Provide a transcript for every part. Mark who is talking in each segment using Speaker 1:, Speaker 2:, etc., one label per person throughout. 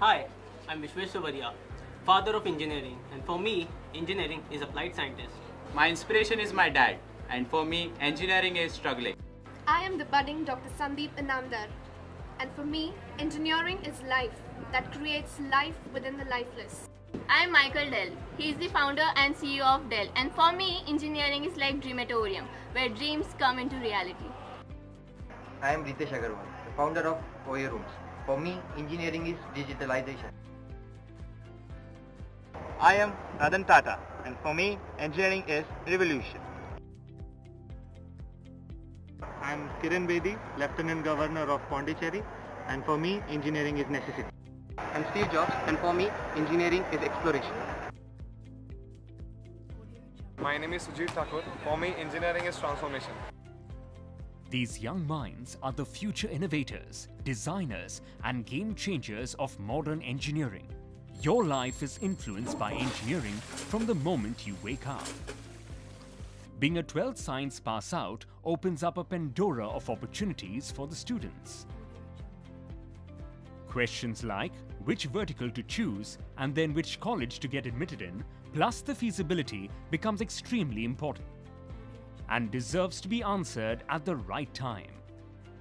Speaker 1: Hi, I'm Vishwaniketan, father of engineering, and for me, engineering is applied scientist.
Speaker 2: My inspiration is my dad, and for me, engineering is struggling.
Speaker 3: I am the budding Dr. Sandeep Inamdar, and for me, engineering is life that creates life within the lifeless.
Speaker 4: I am Michael Dell. He is the founder and CEO of Dell, and for me, engineering is like Dreamatorium, where dreams come into reality.
Speaker 5: I am Ritesh Agarwal, the founder of OA Rooms. For me, engineering is digitalization.
Speaker 6: I am Radan Tata, and for me, engineering is revolution. I am Kiran Bedi, Lieutenant Governor of Pondicherry, and for me, engineering is necessity.
Speaker 5: I am Steve Jobs, and for me, engineering is exploration.
Speaker 7: My name is Sujit Thakur. For me, engineering is transformation.
Speaker 8: These young minds are the future innovators, designers, and game changers of modern engineering. Your life is influenced by engineering from the moment you wake up. Being a 12th science pass out opens up a Pandora of opportunities for the students. Questions like which vertical to choose and then which college to get admitted in, plus the feasibility, becomes extremely important and deserves to be answered at the right time.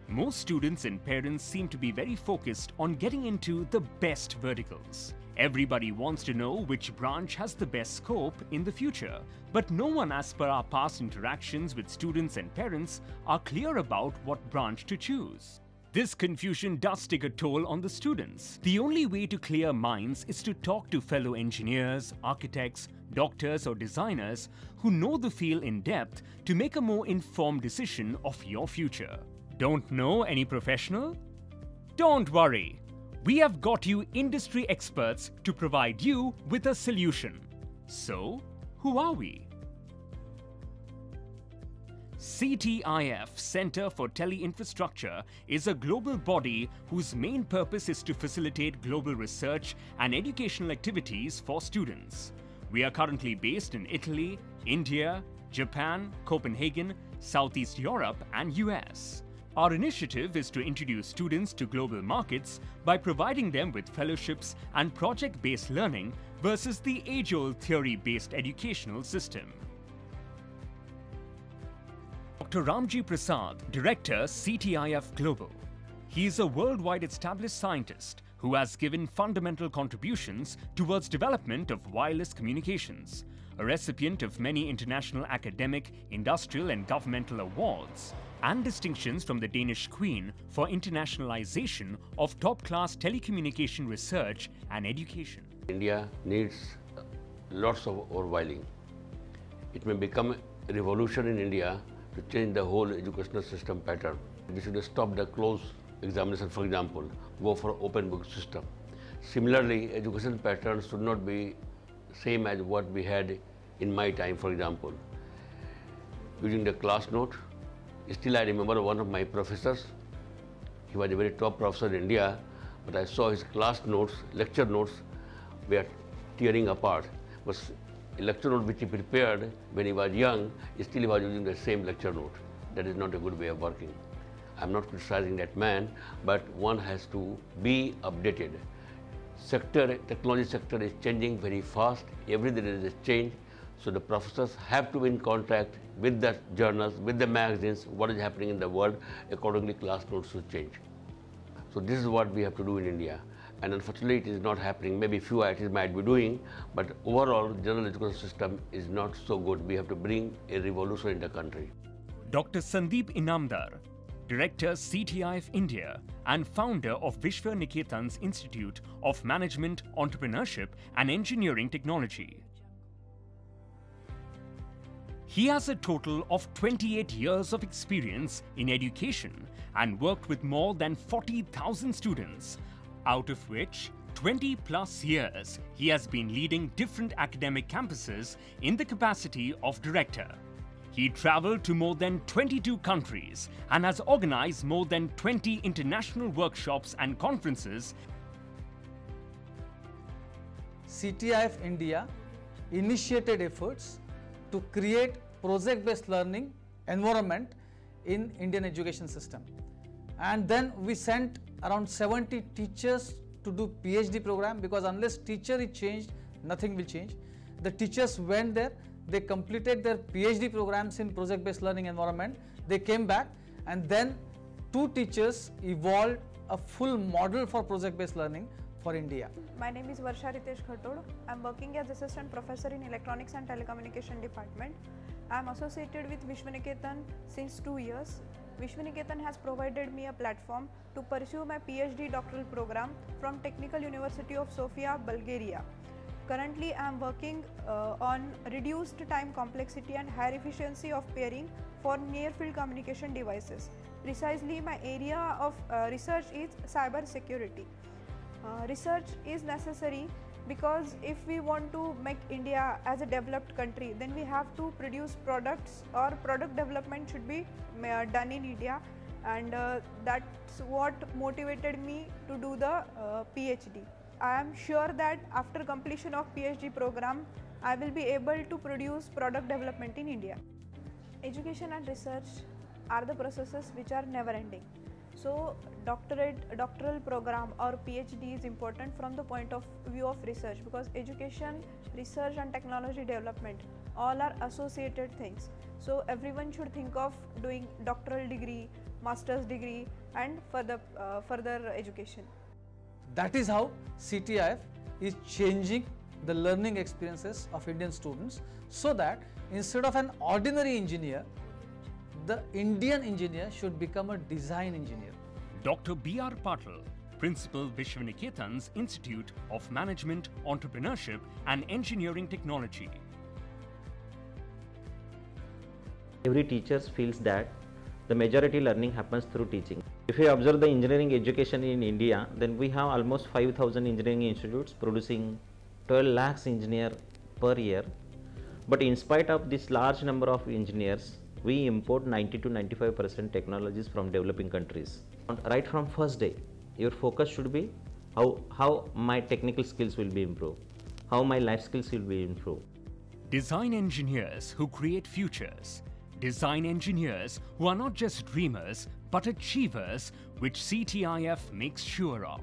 Speaker 8: Most students and parents seem to be very focused on getting into the best verticals. Everybody wants to know which branch has the best scope in the future, but no one, as per our past interactions with students and parents, are clear about what branch to choose. This confusion does take a toll on the students. The only way to clear minds is to talk to fellow engineers, architects, doctors or designers who know the field in depth to make a more informed decision of your future. Don't know any professional? Don't worry. We have got you industry experts to provide you with a solution. So, who are we? CTIF, Center for TeleInFrastructure, is a global body whose main purpose is to facilitate global research and educational activities for students. We are currently based in Italy, India, Japan, Copenhagen, Southeast Europe, and US. Our initiative is to introduce students to global markets by providing them with fellowships and project-based learning versus the age-old theory-based educational system. Dr. Ramji Prasad, Director, CTIF Global. He is a worldwide established scientist who has given fundamental contributions towards development of wireless communications, a recipient of many international academic, industrial and governmental awards, and distinctions from the Danish Queen for internationalization of top-class telecommunication research and education.
Speaker 9: India needs lots of overhauling. It may become a revolution in India to change the whole educational system pattern. We should stop the closed examination, for example, go for open book system. Similarly, education patterns should not be same as what we had in my time, for example. Using the class note, still I remember one of my professors, he was a very top professor in India, but I saw his class notes, lecture notes were tearing apart. But a lecture note which he prepared when he was young, still he was using the same lecture note. That is not a good way of working. I'm not criticizing that man, but one has to be updated. Technology sector is changing very fast. Every day there is a change. So the professors have to be in contact with the journals, with the magazines, what is happening in the world. Accordingly, class notes should change. So this is what we have to do in India. And unfortunately, it is not happening. Maybe few IITs might be doing, but overall, general education system is not so good. We have to bring a revolution in the country.
Speaker 8: Dr. Sandeep Inamdar, Director, CTIF India, and founder of Vishwaniketan's Institute of Management, Entrepreneurship and Engineering Technology. He has a total of 28 years of experience in education and worked with more than 40,000 students, out of which 20+ years he has been leading different academic campuses in the capacity of director. He traveled to more than 22 countries and has organized more than 20 international workshops and conferences.
Speaker 10: CTIF India initiated efforts to create project-based learning environment in Indian education system. And then we sent around 70 teachers to do PhD program, because unless teacher is changed, nothing will change. The teachers went there, they completed their PhD programs in project-based learning environment, they came back, and then 2 teachers evolved a full model for project-based learning for India.
Speaker 11: My name is Varsha Ritesh Khatod. I am working as assistant professor in electronics and telecommunication department. I am associated with Vishwaniketan since 2 years. Vishwaniketan has provided me a platform to pursue my PhD doctoral program from Technical University of Sofia, Bulgaria. Currently, I am working on reduced time complexity and higher efficiency of pairing for near-field communication devices. Precisely, my area of research is cyber security. Research is necessary because if we want to make India as a developed country, then we have to produce products, or product development should be done in India, and that's what motivated me to do the PhD. I am sure that after completion of PhD program, I will be able to produce product development in India. Education and research are the processes which are never ending. So doctoral program or PhD is important from the point of view of research, because education, research and technology development all are associated things. So everyone should think of doing doctoral degree, master's degree and further education.
Speaker 10: That is how CTIF is changing the learning experiences of Indian students, so that instead of an ordinary engineer, the Indian engineer should become a design engineer.
Speaker 8: Dr. B.R. Patil, Principal, Vishwaniketan's Institute of Management, Entrepreneurship and Engineering Technology.
Speaker 12: Every teacher feels that the majority learning happens through teaching. If you observe the engineering education in India, then we have almost 5,000 engineering institutes producing 12 lakhs engineers per year. But in spite of this large number of engineers, we import 90 to 95% technologies from developing countries. Right from first day, your focus should be how my technical skills will be improved, how my life skills will be improved.
Speaker 8: Design engineers who create futures. Design engineers who are not just dreamers but achievers, which CTIF makes sure of.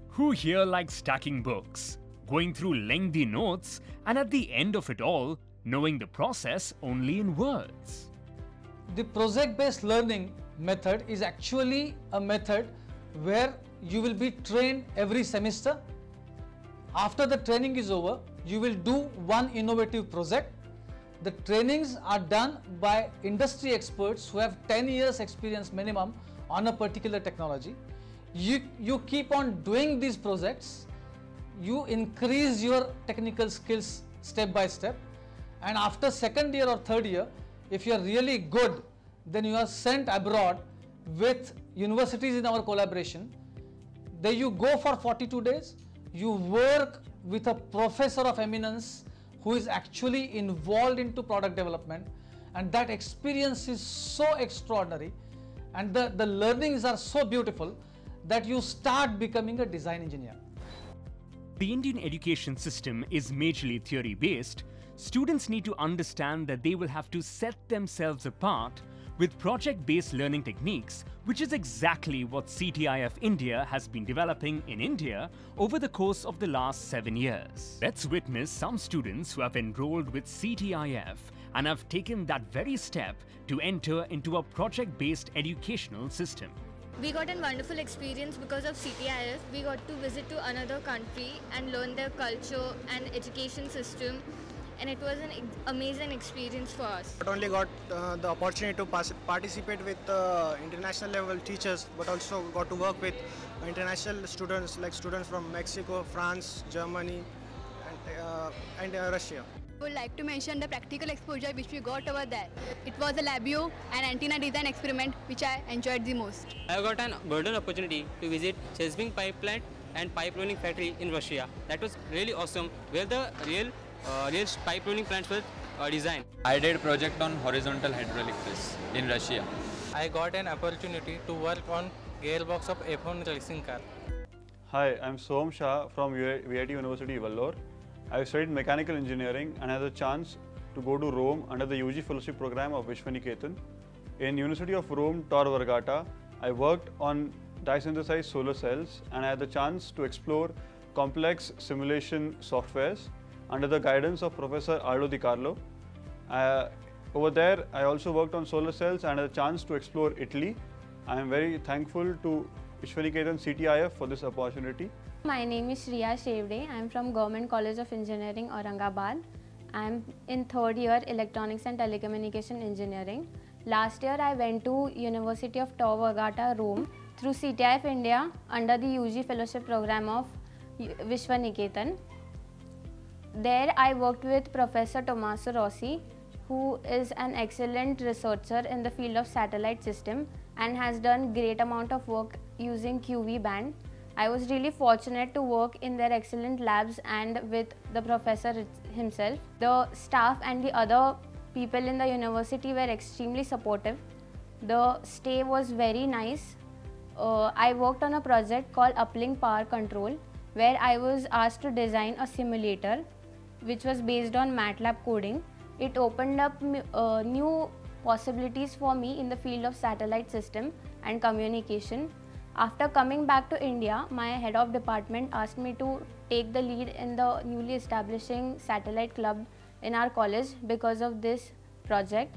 Speaker 8: Who here likes stacking books, going through lengthy notes, and at the end of it all, knowing the process only in words?
Speaker 10: The project-based learning method is actually a method where you will be trained every semester. After the training is over, you will do one innovative project. The trainings are done by industry experts who have 10 years experience minimum on a particular technology. You keep on doing these projects, you increase your technical skills step by step, and after second year or third year, if you are really good, then you are sent abroad with universities in our collaboration. There you go for 42 days, you work with a professor of eminence who is actually involved into product development, and that experience is so extraordinary and the learnings are so beautiful that you start becoming a design engineer.
Speaker 8: The Indian education system is majorly theory-based. Students need to understand that they will have to set themselves apart with project-based learning techniques, which is exactly what CTIF India has been developing in India over the course of the last 7 years. Let's witness some students who have enrolled with CTIF and have taken that very step to enter into a project-based educational system.
Speaker 4: We got a wonderful experience because of CTIF. We got to visit to another country and learn their culture and education system, and it was an amazing experience for us.
Speaker 13: Not only got the opportunity to participate with international level teachers, but also got to work with international students, like students from Mexico, France, Germany and Russia.
Speaker 14: I would like to mention the practical exposure which we got over there. It was a labio and antenna design experiment which I enjoyed the most.
Speaker 15: I got an golden opportunity to visit Chesbing pipe plant and pipe rolling factory in Russia. That was really awesome, where the real pipe rolling plants were designed.
Speaker 16: I did project on horizontal hydraulic press in Russia.
Speaker 17: I got an opportunity to work on gearbox of F1 racing car.
Speaker 18: Hi, I'm Soham Shah from VIT University, Vellore. I studied mechanical engineering and had a chance to go to Rome under the UG fellowship program of Vishwaniketan. In University of Rome, Tor Vergata, I worked on dye-synthesized solar cells, and I had the chance to explore complex simulation softwares under the guidance of Professor Aldo Di Carlo. Over there, I also worked on solar cells and had a chance to explore Italy. I am very thankful to Vishwaniketan CTIF for this opportunity.
Speaker 19: My name is Shriya Shevde. I am from Government College of Engineering, Aurangabad. I am in third year Electronics and Telecommunication Engineering. Last year I went to University of Tor Vergata, Rome through CTIF India under the UG Fellowship Program of Vishwaniketan. There I worked with Professor Tommaso Rossi, who is an excellent researcher in the field of satellite system and has done great amount of work using QV band. I was really fortunate to work in their excellent labs and with the professor himself. The staff and the other people in the university were extremely supportive. The stay was very nice. I worked on a project called Uplink Power Control, where I was asked to design a simulator which was based on MATLAB coding. It opened up new possibilities for me in the field of satellite system and communication. After coming back to India, my head of department asked me to take the lead in the newly establishing satellite club in our college because of this project.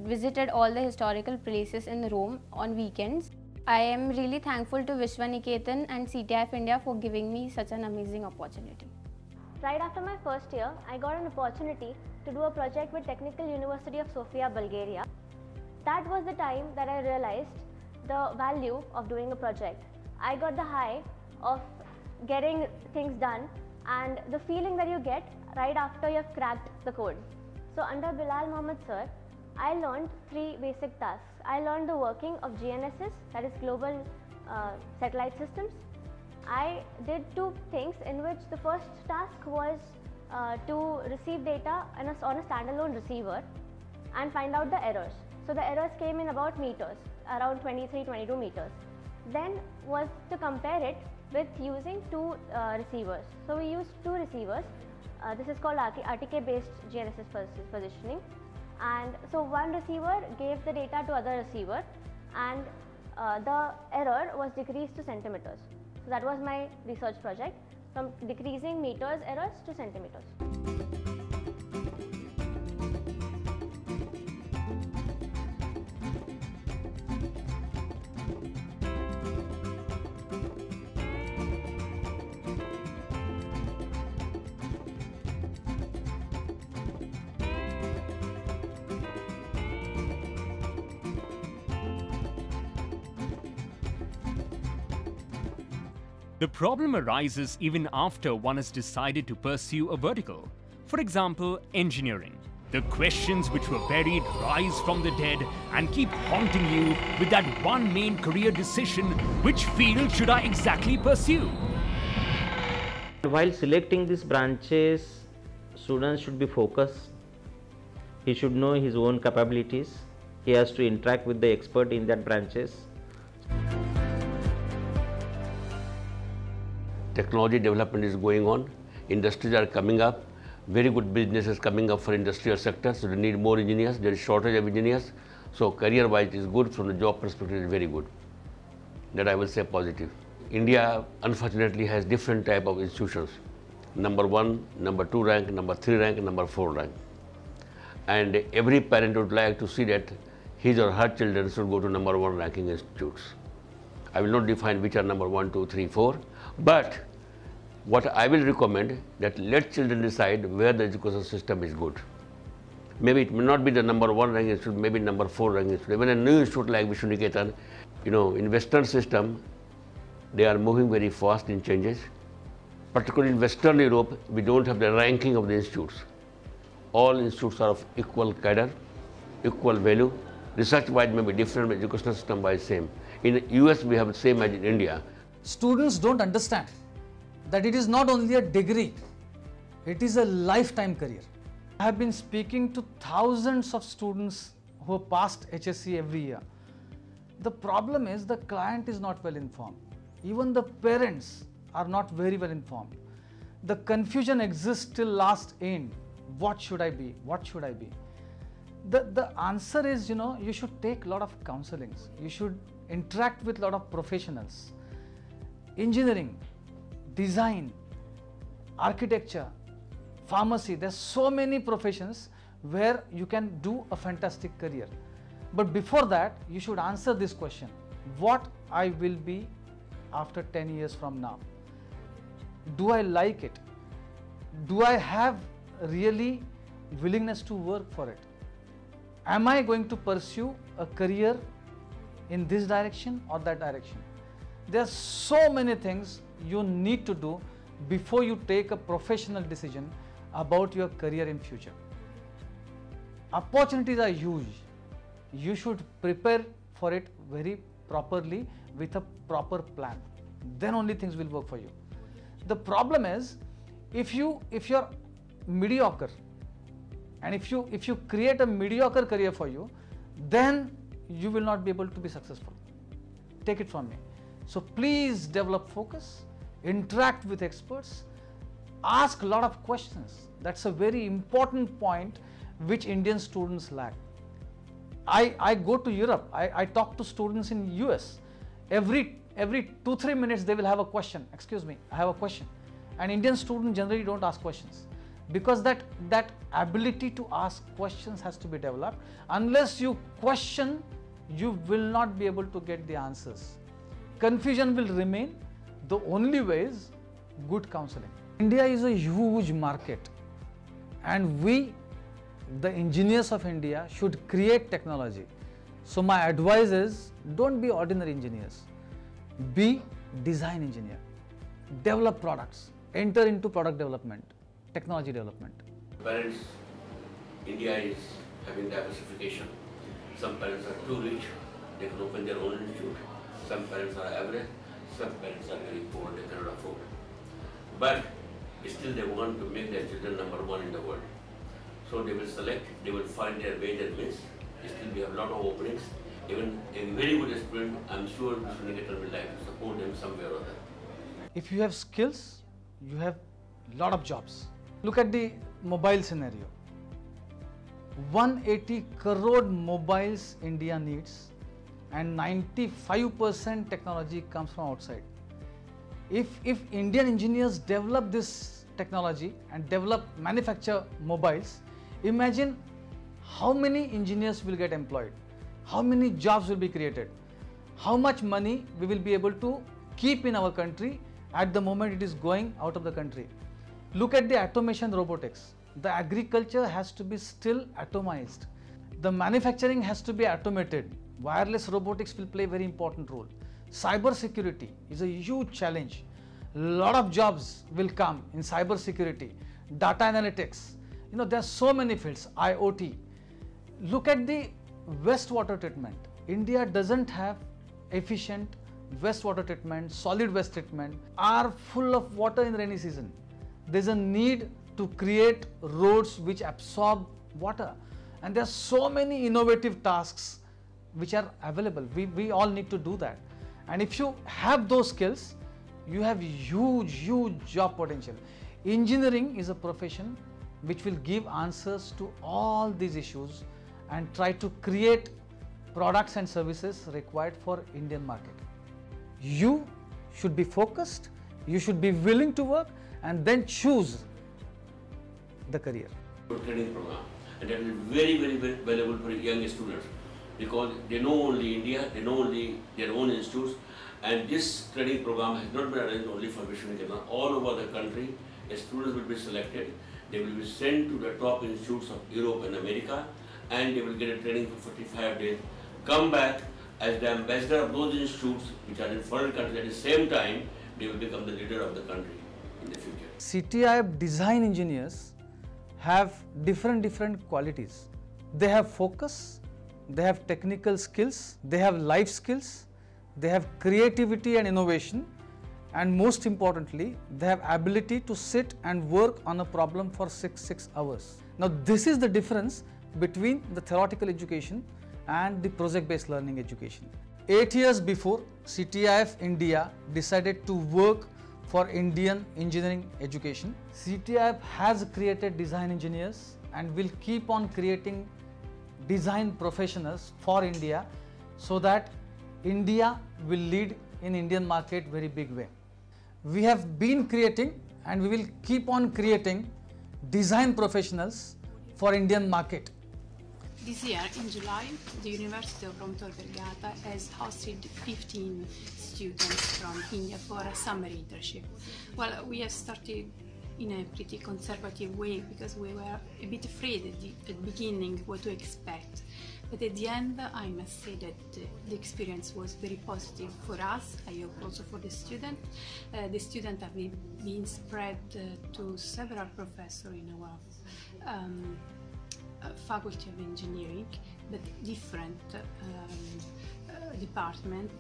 Speaker 19: Visited all the historical places in Rome on weekends. I am really thankful to Vishwaniketan and CTIF India for giving me such an amazing opportunity.
Speaker 20: Right after my first year, I got an opportunity to do a project with Technical University of Sofia, Bulgaria. That was the time that I realized the value of doing a project. I got the high of getting things done and the feeling that you get right after you have cracked the code. So under Bilal Mohammed sir, I learned 3 basic tasks. I learned the working of GNSS, that is Global Satellite Systems. I did 2 things in which the first task was to receive data on a standalone receiver and find out the errors. So the errors came in about meters, around 23-22 meters. Then was to compare it with using 2 receivers. So we used 2 receivers. This is called RTK based GNSS positioning. And so one receiver gave the data to other receiver and the error was decreased to centimeters. So that was my research project, from decreasing meters errors to centimeters.
Speaker 8: The problem arises even after one has decided to pursue a vertical. For example, engineering. The questions which were buried rise from the dead and keep haunting you with that one main career decision: which field should I exactly pursue?
Speaker 12: While selecting these branches, students should be focused. He should know his own capabilities. He has to interact with the expert in that branches.
Speaker 9: Technology development is going on, industries are coming up, very good businesses coming up for industrial sector, so they need more engineers, there is shortage of engineers, so career-wise it is good, from the job perspective it is very good. That I will say positive. India unfortunately has different type of institutions, number 1, number 2 rank, number 3 rank, number 4 rank. And every parent would like to see that his or her children should go to number 1 ranking institutes. I will not define which are number 1, 2, 3, 4, but what I will recommend that let children decide where the education system is good. Maybe it may not be the number 1 ranking institute, maybe number 4 ranking institute. Even a new institute like Vishwaniketan, in Western system, they are moving very fast in changes. Particularly in Western Europe, we don't have the ranking of the institutes. All institutes are of equal cadre, equal value. Research-wise may be different, but educational system-wise same. In the US, we have the same as in India.
Speaker 10: Students don't understand that it is not only a degree, it is a lifetime career. I have been speaking to thousands of students who have passed HSC every year. The problem is the client is not well informed. Even the parents are not very well informed. The confusion exists till last end. What should I be? What should I be? The answer is, you should take a lot of counselings. You should interact with a lot of professionals. Engineering, design, architecture, pharmacy, there's so many professions where you can do a fantastic career. But before that, you should answer this question: what I will be after 10 years from now? Do I like it? Do I have really willingness to work for it? Am I going to pursue a career in this direction or that direction? There are so many things you need to do before you take a professional decision about your career in future. Opportunities are huge. You should prepare for it very properly with a proper plan. Then only things will work for you. The problem is, if you're mediocre, and if you create a mediocre career for you, then you will not be able to be successful. Take it from me. So please develop focus, interact with experts, ask a lot of questions. That's a very important point which Indian students lack. I go to Europe, I talk to students in US. Every 2-3 minutes they will have a question. Excuse me, I have a question. And Indian students generally don't ask questions, because that ability to ask questions has to be developed. Unless you question, you will not be able to get the answers. Confusion will remain. The only way is good counseling. India is a huge market, and we, the engineers of India, should create technology. So my advice is, don't be ordinary engineers. Be design engineer. Develop products. Enter into product development, technology development.
Speaker 9: Parents, India is having diversification. Some parents are too rich, they can open their own institute. Some parents are average, some parents are very poor, they cannot afford. But still they want to make their children #1 in the world. So they will select, they will find their way that means. Still we have a lot of openings. Even a very good student, I'm sure Vishwaniketan will like to support them somewhere or other.
Speaker 10: If you have skills, you have a lot of jobs. Look at the mobile scenario. 180 crore mobiles India needs, and 95% technology comes from outside. If Indian engineers develop this technology and manufacture mobiles, imagine how many engineers will get employed, how many jobs will be created, how much money we will be able to keep in our country at the moment it is going out of the country. Look at the automation robotics. The agriculture has to be still atomized. The manufacturing has to be automated. Wireless robotics will play a very important role. Cyber security is a huge challenge. A lot of jobs will come in cyber security, data analytics. You know, there are so many fields, IoT. Look at the wastewater treatment. India doesn't have efficient wastewater treatment, solid waste treatment, are full of water in rainy season. There's a need to create roads which absorb water. And there are so many innovative tasks which are available. We all need to do that. And if you have those skills, you have huge job potential. Engineering is a profession which will give answers to all these issues and try to create products and services required for Indian market. You should be focused, you should be willing to work, and then choose the career.
Speaker 9: Training program, and that is very valuable for young students, because they know only India, they know only their own institutes, and this training program has not been arranged only for Vishwaniketan. All over the country, students will be selected. They will be sent to the top institutes of Europe and America, and they will get a training for 45 days. Come back as the ambassador of those institutes which are in foreign countries. At the same time, they will become the leader of the country in the future.
Speaker 10: CTIF design engineers have different qualities. They have focus, they have technical skills, they have life skills, they have creativity and innovation, and most importantly, they have ability to sit and work on a problem for six hours. Now this is the difference between the theoretical education and the project-based learning education. 8 years before, CTIF India decided to work for Indian engineering education. CTIF has created design engineers and will keep on creating design professionals for India, so that India will lead in Indian market very big way. We have been creating and we will keep on creating design professionals for Indian market.
Speaker 21: This year, in July, the University of Rome Tor Vergata has hosted 15 students from India for a summer internship. Well, we have started in a pretty conservative way because we were a bit afraid at the beginning what to expect. But at the end, I must say that the experience was very positive for us, I hope also for the student. The students have been spread to several professors in our Faculty of Engineering, but different department.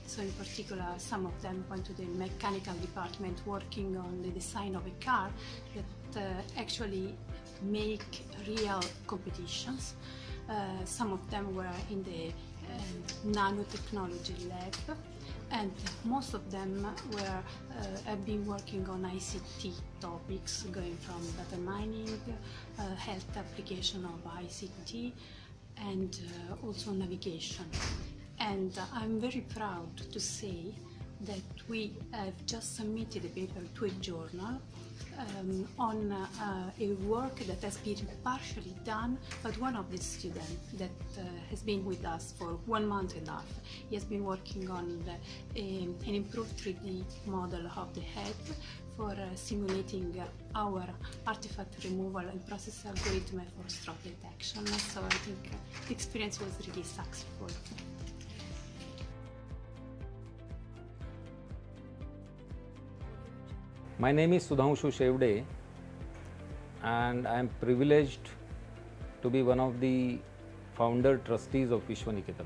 Speaker 21: So in particular, some of them went to the mechanical department working on the design of a car that actually make real competitions. Some of them were in the nanotechnology lab, and most of them have been working on ICT topics, going from data mining, health application of ICT, and also navigation. And I'm very proud to say that we have just submitted a paper to a journal on a work that has been partially done by one of the students that has been with us for 1 month and a half. He has been working on an improved 3D model of the head for simulating our artifact removal and process algorithm for stroke detection. So I think the experience was really successful.
Speaker 22: My name is Sudhanshu Shevde, and I am privileged to be one of the founder trustees of Vishwaniketan.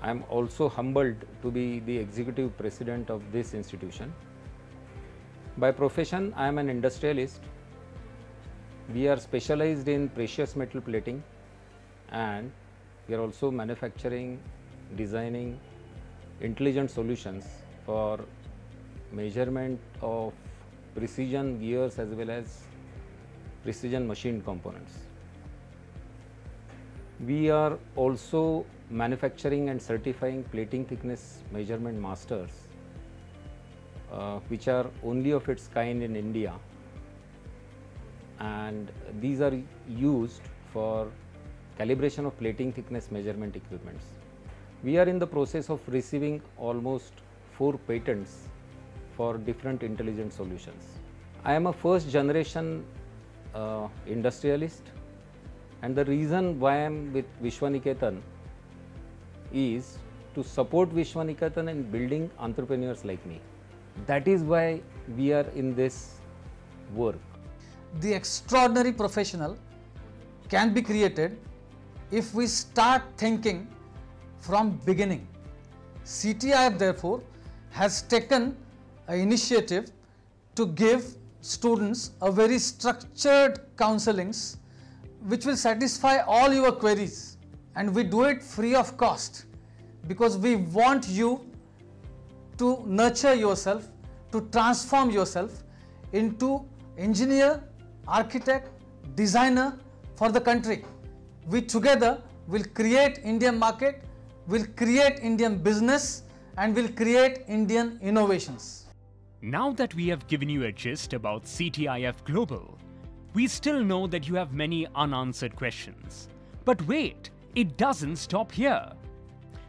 Speaker 22: I am also humbled to be the executive president of this institution. By profession, I am an industrialist. We are specialized in precious metal plating, and we are also manufacturing, designing intelligent solutions for measurement of precision gears as well as precision machine components. We are also manufacturing and certifying plating thickness measurement masters, which are only of its kind in India, and these are used for calibration of plating thickness measurement equipments. We are in the process of receiving almost 4 patents for different intelligent solutions. I am a first generation industrialist, and the reason why I am with Vishwaniketan is to support Vishwaniketan in building entrepreneurs like me. That is why we are in this work.
Speaker 10: The extraordinary professional can be created if we start thinking from beginning. CTIF therefore has taken an initiative to give students a very structured counselings which will satisfy all your queries, and we do it free of cost because we want you to nurture yourself, to transform yourself into engineer, architect, designer for the country. We together will create Indian market, will create Indian business, and will create Indian innovations.
Speaker 8: Now that we have given you a gist about CTIF Global, we still know that you have many unanswered questions. But wait, it doesn't stop here.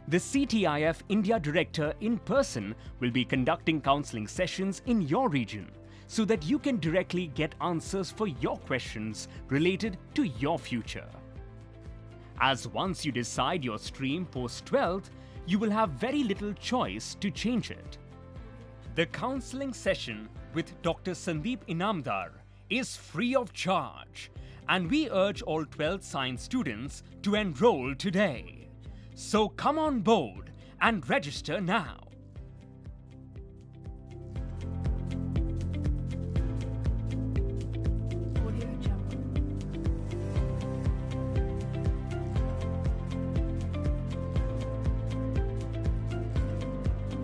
Speaker 8: The CTIF India Director in person will be conducting counseling sessions in your region so that you can directly get answers for your questions related to your future. As once you decide your stream post-12th, you will have very little choice to change it. The counseling session with Dr. Sandeep Inamdar is free of charge, and we urge all 12th science students to enroll today. So come on board and register now.